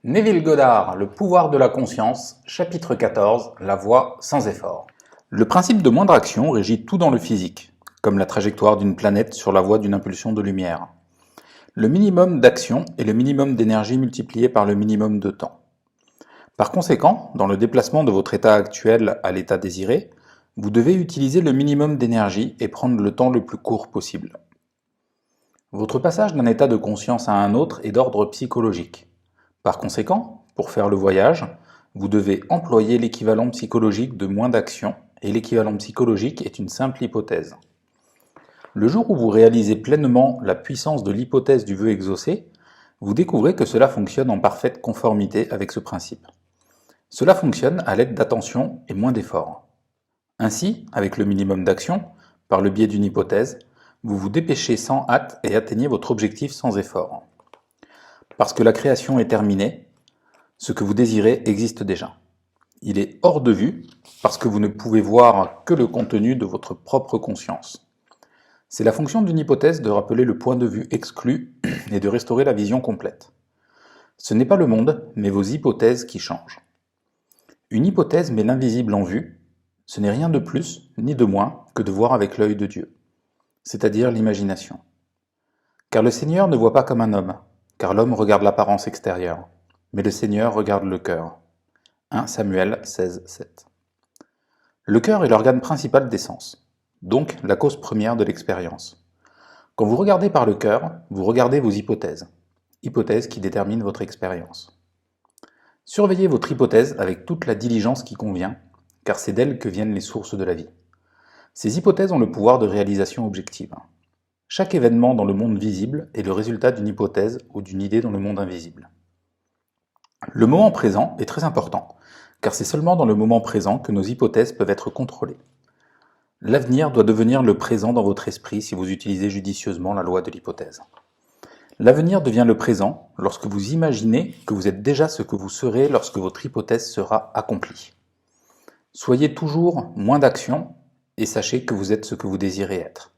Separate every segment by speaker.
Speaker 1: Neville Goddard, Le pouvoir de la conscience, chapitre 14, La voie sans effort. Le principe de moindre action régit tout dans le physique, comme la trajectoire d'une planète sur la voie d'une impulsion de lumière. Le minimum d'action est le minimum d'énergie multiplié par le minimum de temps. Par conséquent, dans le déplacement de votre état actuel à l'état désiré, vous devez utiliser le minimum d'énergie et prendre le temps le plus court possible. Votre passage d'un état de conscience à un autre est d'ordre psychologique. Par conséquent, pour faire le voyage, vous devez employer l'équivalent psychologique de moins d'action, et l'équivalent psychologique est une simple hypothèse. Le jour où vous réalisez pleinement la puissance de l'hypothèse du vœu exaucé, vous découvrez que cela fonctionne en parfaite conformité avec ce principe. Cela fonctionne à l'aide d'attention et moins d'effort. Ainsi, avec le minimum d'action, par le biais d'une hypothèse, vous vous dépêchez sans hâte et atteignez votre objectif sans effort. Parce que la création est terminée, ce que vous désirez existe déjà. Il est hors de vue parce que vous ne pouvez voir que le contenu de votre propre conscience. C'est la fonction d'une hypothèse de rappeler le point de vue exclu et de restaurer la vision complète. Ce n'est pas le monde, mais vos hypothèses qui changent. Une hypothèse met l'invisible en vue, ce n'est rien de plus ni de moins que de voir avec l'œil de Dieu, c'est-à-dire l'imagination. Car le Seigneur ne voit pas comme un homme, car l'homme regarde l'apparence extérieure, mais le Seigneur regarde le cœur. 1 Samuel 16, 7. Le cœur est l'organe principal des sens, donc la cause première de l'expérience. Quand vous regardez par le cœur, vous regardez vos hypothèses qui déterminent votre expérience. Surveillez votre hypothèse avec toute la diligence qui convient, car c'est d'elle que viennent les sources de la vie. Ces hypothèses ont le pouvoir de réalisation objective. Chaque événement dans le monde visible est le résultat d'une hypothèse ou d'une idée dans le monde invisible. Le moment présent est très important, car c'est seulement dans le moment présent que nos hypothèses peuvent être contrôlées. L'avenir doit devenir le présent dans votre esprit si vous utilisez judicieusement la loi de l'hypothèse. L'avenir devient le présent lorsque vous imaginez que vous êtes déjà ce que vous serez lorsque votre hypothèse sera accomplie. Soyez toujours moins d'action et sachez que vous êtes ce que vous désirez être.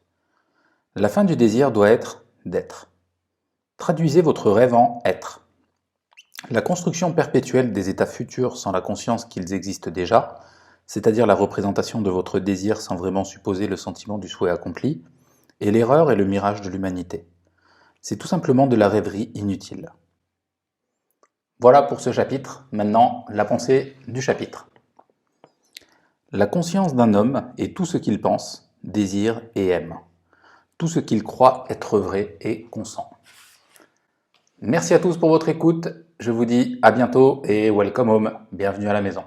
Speaker 1: La fin du désir doit être d'être. Traduisez votre rêve en être. La construction perpétuelle des états futurs sans la conscience qu'ils existent déjà, c'est-à-dire la représentation de votre désir sans vraiment supposer le sentiment du souhait accompli, est l'erreur et le mirage de l'humanité. C'est tout simplement de la rêverie inutile. Voilà pour ce chapitre. Maintenant, la pensée du chapitre. La conscience d'un homme est tout ce qu'il pense, désire et aime. Tout ce qu'il croit être vrai et consent. Merci à tous pour votre écoute. Je vous dis à bientôt et welcome home. Bienvenue à la maison.